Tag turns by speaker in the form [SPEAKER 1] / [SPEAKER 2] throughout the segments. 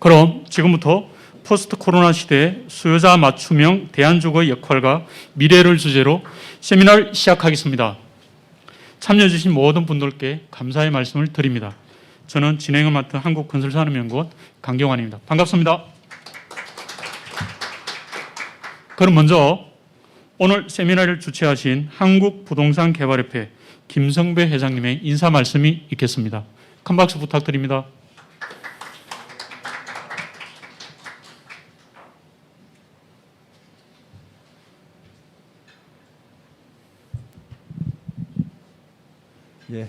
[SPEAKER 1] 그럼 지금부터 포스트 코로나 시대의 수요자 맞춤형 대안주거의 역할과 미래를 주제로 세미나를 시작하겠습니다. 참여해 주신 모든 분들께 감사의 말씀을 드립니다. 저는 진행을 맡은 한국건설산업연구원 강경환입니다. 반갑습니다. 그럼 먼저 오늘 세미나를 주최하신 한국부동산개발협회 김성배 회장님의 인사 말씀이 있겠습니다. 큰 박수 부탁드립니다.
[SPEAKER 2] 예.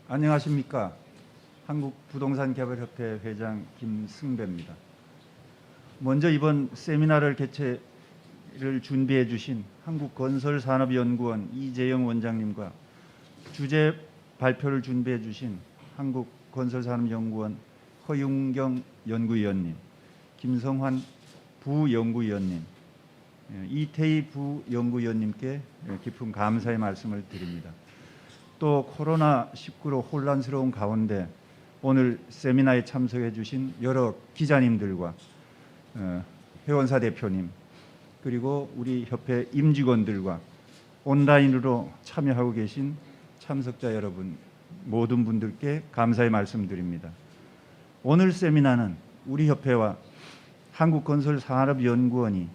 [SPEAKER 2] 안녕하십니까. 한국부동산개발협회 회장 김승배입니다. 먼저 이번 세미나를 개최를 준비해 주신 한국건설산업연구원 이재영 원장님과 주제 발표를 준비해 주신 한국건설산업연구원 허윤경 연구위원님, 김성환 부연구위원님, 이태희 부연구위원님께 깊은 감사의 말씀을 드립니다. 또 코로나19로 혼란스러운 가운데 오늘 세미나에 참석해 주신 여러 기자님들과 회원사 대표님, 그리고 우리 협회 임직원들과 온라인으로 참여하고 계신 참석자 여러분, 모든 분들께 감사의 말씀드립니다. 오늘 세미나는 우리 협회와 한국건설산업연구원이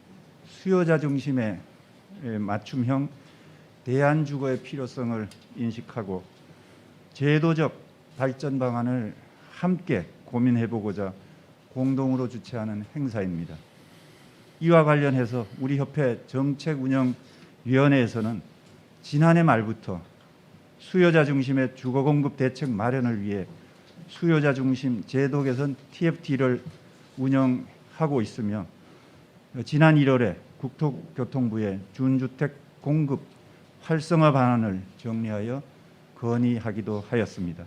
[SPEAKER 2] 수요자 중심의 맞춤형 대안주거의 필요성을 인식하고 제도적 발전 방안을 함께 고민해보고자 공동으로 주최하는 행사입니다. 이와 관련해서 우리 협회 정책운영위원회에서는 지난해 말부터 수요자 중심의 주거 공급 대책 마련을 위해 수요자 중심 제도 개선 TFT를 운영하고 있으며 지난 1월에 국토교통부에 준주택 공급 활성화 방안을 정리하여 건의하기도 하였습니다.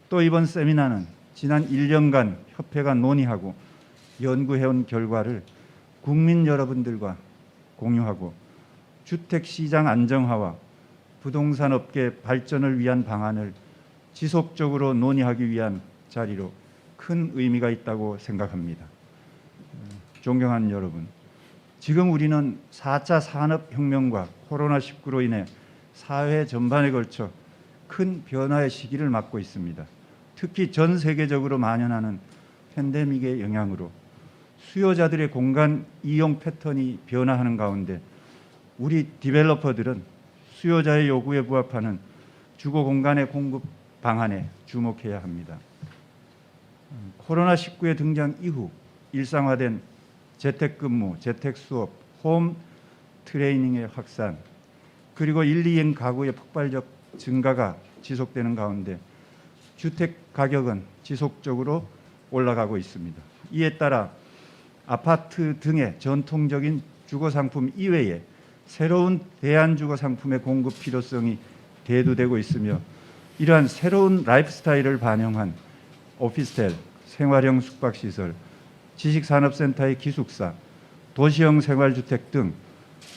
[SPEAKER 2] 또 이번 세미나는 지난 1년간 협회가 논의하고 연구해온 결과를 국민 여러분들과 공유하고 주택시장 안정화와 부동산 업계 발전을 위한 방안을 지속적으로 논의하기 위한 자리로 큰 의미가 있다고 생각합니다. 존경하는 여러분, 지금 우리는 4차 산업혁명과 코로나19로 인해 사회 전반에 걸쳐 큰 변화의 시기를 맞고 있습니다. 특히 전 세계적으로 만연하는 팬데믹의 영향으로 수요자들의 공간 이용 패턴이 변화하는 가운데 우리 디벨로퍼들은 수요자의 요구에 부합하는 주거 공간의 공급 방안에 주목해야 합니다. 코로나19의 등장 이후 일상화된 재택근무, 재택수업, 홈 트레이닝의 확산, 그리고 1, 2인 가구의 폭발적 증가가 지속되는 가운데 주택 가격은 지속적으로 올라가고 있습니다. 이에 따라 아파트 등의 전통적인 주거 상품 이외에 새로운 대안주거 상품의 공급 필요성이 대두되고 있으며 이러한 새로운 라이프스타일을 반영한 오피스텔, 생활형 숙박시설, 지식산업센터의 기숙사, 도시형 생활주택 등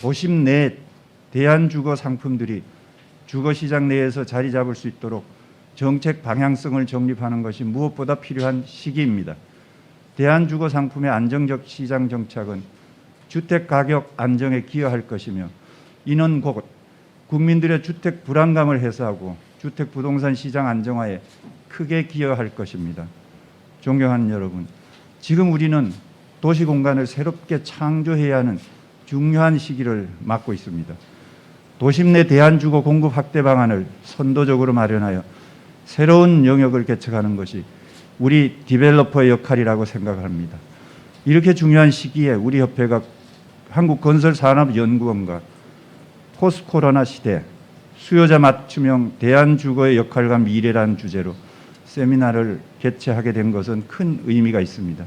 [SPEAKER 2] 도심 내 대안주거 상품들이 주거시장 내에서 자리 잡을 수 있도록 정책 방향성을 정립하는 것이 무엇보다 필요한 시기입니다. 대안주거 상품의 안정적 시장 정착은 주택가격 안정에 기여할 것이며 이는 곧 국민들의 주택 불안감을 해소하고 주택 부동산 시장 안정화에 크게 기여할 것입니다. 존경하는 여러분, 지금 우리는 도시 공간을 새롭게 창조해야 하는 중요한 시기를 맞고 있습니다. 도심 내 대안주거 공급 확대 방안을 선도적으로 마련하여 새로운 영역을 개척하는 것이 우리 디벨로퍼의 역할이라고 생각합니다. 이렇게 중요한 시기에 우리 협회가 한국건설산업연구원과 포스트 코로나 시대 수요자 맞춤형 대안주거의 역할과 미래라는 주제로 세미나를 개최하게 된 것은 큰 의미가 있습니다.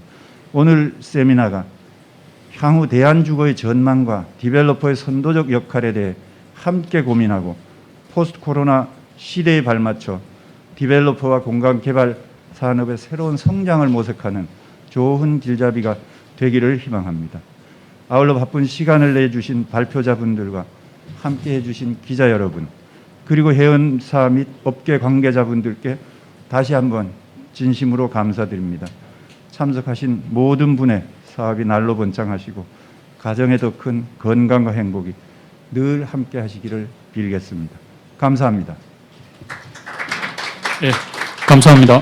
[SPEAKER 2] 오늘 세미나가 향후 대안주거의 전망과 디벨로퍼의 선도적 역할에 대해 함께 고민하고 포스트 코로나 시대에 발맞춰 디벨로퍼와 공간개발 산업의 새로운 성장을 모색하는 좋은 길잡이가 되기를 희망합니다. 아울러 바쁜 시간을 내주신 발표자분들과 함께 해주신 기자 여러분, 그리고 회원사 및 업계 관계자분들께 다시 한번 진심으로 감사드립니다. 참석하신 모든 분의 사업이 날로 번창하시고 가정에도 큰 건강과 행복이 늘 함께 하시기를 빌겠습니다. 감사합니다.
[SPEAKER 1] 예, 감사합니다.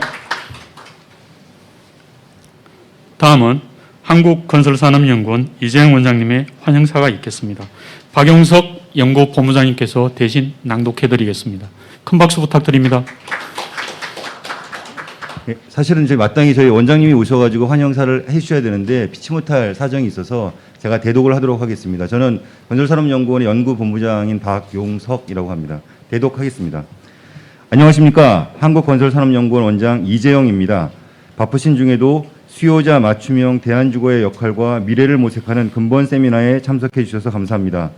[SPEAKER 1] 다음은 한국건설산업연구원 이재영 원장님의 환영사가 있겠습니다. 박용석 연구본부장님께서 대신 낭독해드리겠습니다. 큰 박수 부탁드립니다.
[SPEAKER 3] 예, 사실은 마땅히 저희 원장님이 오셔가지고 환영사를 해주셔야 되는데 피치 못할 사정이 있어서 제가 대독을 하도록 하겠습니다. 저는 건설산업연구원의 연구본부장인 박용석이라고 합니다. 대독하겠습니다. 안녕하십니까. 한국건설산업연구원 원장 이재영입니다. 바쁘신 중에도 수요자 맞춤형 대안주거의 역할과 미래를 모색하는 근본 세미나에 참석해 주셔서 감사합니다.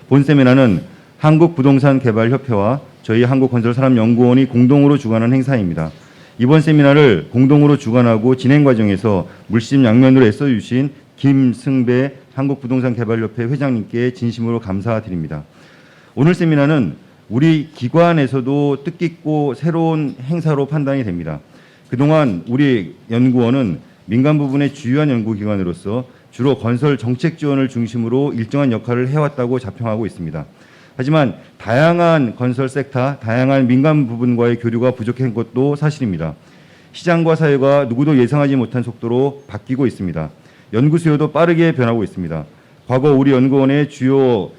[SPEAKER 3] 본 세미나는 한국부동산개발협회와 저희 한국건설산업연구원이 공동으로 주관한 행사입니다. 이번 세미나를 공동으로 주관하고 진행 과정에서 물심양면으로 애써주신 김승배 한국부동산개발협회 회장님께 진심으로 감사드립니다. 오늘 세미나는 우리 기관에서도 뜻깊고 새로운 행사로 판단이 됩니다. 그동안 우리 연구원은 민간 부분의 주요한 연구기관으로서 주로 건설 정책 지원을 중심으로 일정한 역할을 해왔다고 자평하고 있습니다. 하지만 다양한 건설 섹터, 다양한 민간 부분과의 교류가 부족한 것도 사실입니다. 시장과 사회가 누구도 예상하지 못한 속도로 바뀌고 있습니다. 연구 수요도 빠르게 변하고 있습니다. 과거 우리 연구원의 주요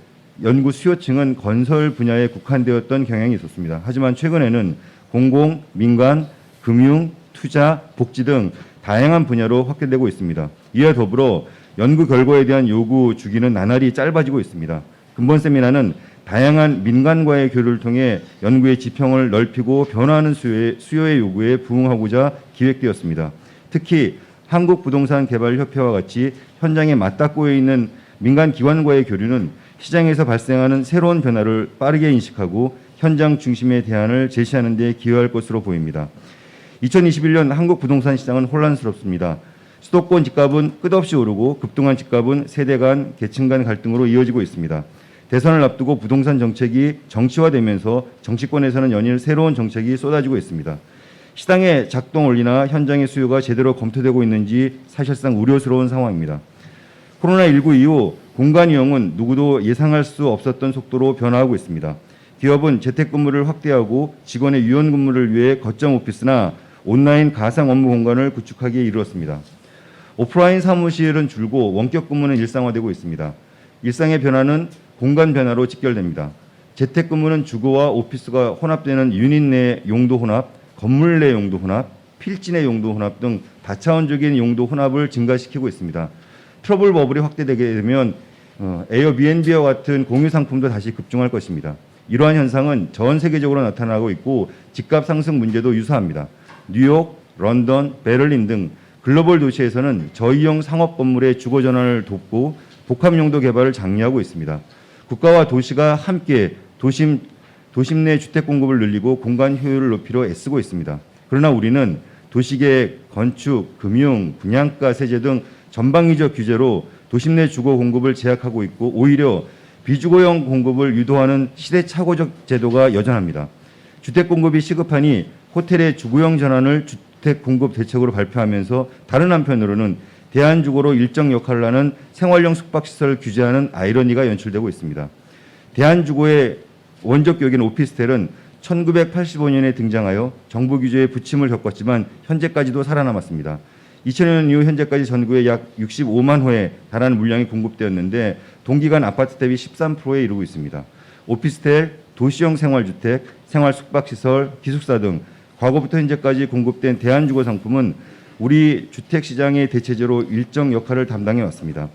[SPEAKER 3] 연구 수요층은 건설 분야에 국한되었던 경향이 있었습니다. 하지만 최근에는 공공, 민간, 금융, 투자, 복지 등 다양한 분야로 확대되고 있습니다. 이와 더불어 연구 결과에 대한 요구 주기는 나날이 짧아지고 있습니다. 근본 세미나는 다양한 민간과의 교류를 통해 연구의 지평을 넓히고 변화하는 수요의 요구에 부응하고자 기획되었습니다. 특히 한국부동산개발협회와 같이 현장에 맞닿고 있는 민간 기관과의 교류는 시장에서 발생하는 새로운 변화를 빠르게 인식하고 현장 중심의 대안을 제시하는 데 기여할 것으로 보입니다. 2021년 한국 부동산 시장은 혼란스럽습니다. 수도권 집값은 끝없이 오르고 급등한 집값은 세대 간, 계층 간 갈등으로 이어지고 있습니다. 대선을 앞두고 부동산 정책이 정치화되면서 정치권에서는 연일 새로운 정책이 쏟아지고 있습니다. 시장의 작동 원리나 현장의 수요가 제대로 검토되고 있는지 사실상 우려스러운 상황입니다. 코로나19 이후 공간 이용은 누구도 예상할 수 없었던 속도로 변화하고 있습니다. 기업은 재택근무를 확대하고 직원의 유연 근무를 위해 거점 오피스나 온라인 가상 업무 공간을 구축하기에 이르렀습니다. 오프라인 사무실은 줄고 원격 근무는 일상화되고 있습니다. 일상의 변화는 공간 변화로 직결됩니다. 재택근무는 주거와 오피스가 혼합되는 유닛 내 용도 혼합, 건물 내 용도 혼합, 필지 내 용도 혼합 등 다차원적인 용도 혼합을 증가시키고 있습니다. 트러블 버블이 확대되게 되면 에어비앤비와 같은 공유 상품도 다시 급증할 것입니다. 이러한 현상은 전 세계적으로 나타나고 있고 집값 상승 문제도 유사합니다. 뉴욕, 런던, 베를린 등 글로벌 도시에서는 저희형 상업 건물의 주거 전환을 돕고 복합 용도 개발을 장려하고 있습니다. 국가와 도시가 함께 도심 내 주택 공급을 늘리고 공간 효율을 높이려 애쓰고 있습니다. 그러나 우리는 도시계획, 건축, 금융, 분양가 세제 등 전방위적 규제로 도심 내 주거 공급을 제약하고 있고 오히려 비주거형 공급을 유도하는 시대착오적 제도가 여전합니다. 주택 공급이 시급하니 호텔의 주거형 전환을 주택 공급 대책으로 발표하면서 다른 한편으로는 대안주거로 일정 역할을 하는 생활형 숙박시설을 규제하는 아이러니가 연출되고 있습니다. 대안주거의 원적 격인 오피스텔은 1985년에 등장하여 정부 규제에 부침을 겪었지만 현재까지도 살아남았습니다. 2000년 이후 현재까지 전국에 약 65만 호에 달하는 물량이 공급되었는데 동기간 아파트 대비 13%에 이르고 있습니다. 오피스텔, 도시형 생활주택, 생활 숙박시설, 기숙사 등 과거부터 현재까지 공급된 대안주거 상품은 우리 주택시장의 대체제로 일정 역할을 담당해 왔습니다.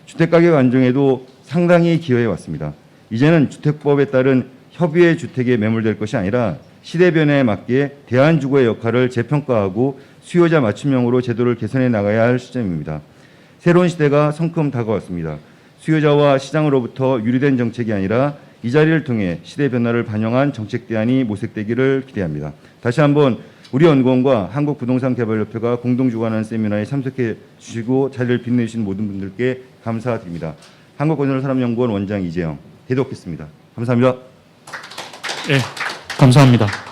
[SPEAKER 3] 주택가격 안정에도 상당히 기여해 왔습니다. 이제는 주택법에 따른 협의의 주택에 매몰될 것이 아니라 시대 변화에 맞게 대안주거의 역할을 재평가하고 수요자 맞춤형으로 제도를 개선해 나가야 할 시점입니다. 새로운 시대가 성큼 다가왔습니다. 수요자와 시장으로부터 유리된 정책이 아니라 이 자리를 통해 시대 변화를 반영한 정책 대안이 모색되기를 기대합니다. 다시 한번 우리 연구원과 한국부동산개발협회가 공동 주관하는 세미나에 참석해 주시고 자리를 빛내주신 모든 분들께 감사드립니다. 한국건설산업연구원 원장 이재영 대독했습니다. 감사합니다.
[SPEAKER 1] 예, 감사합니다.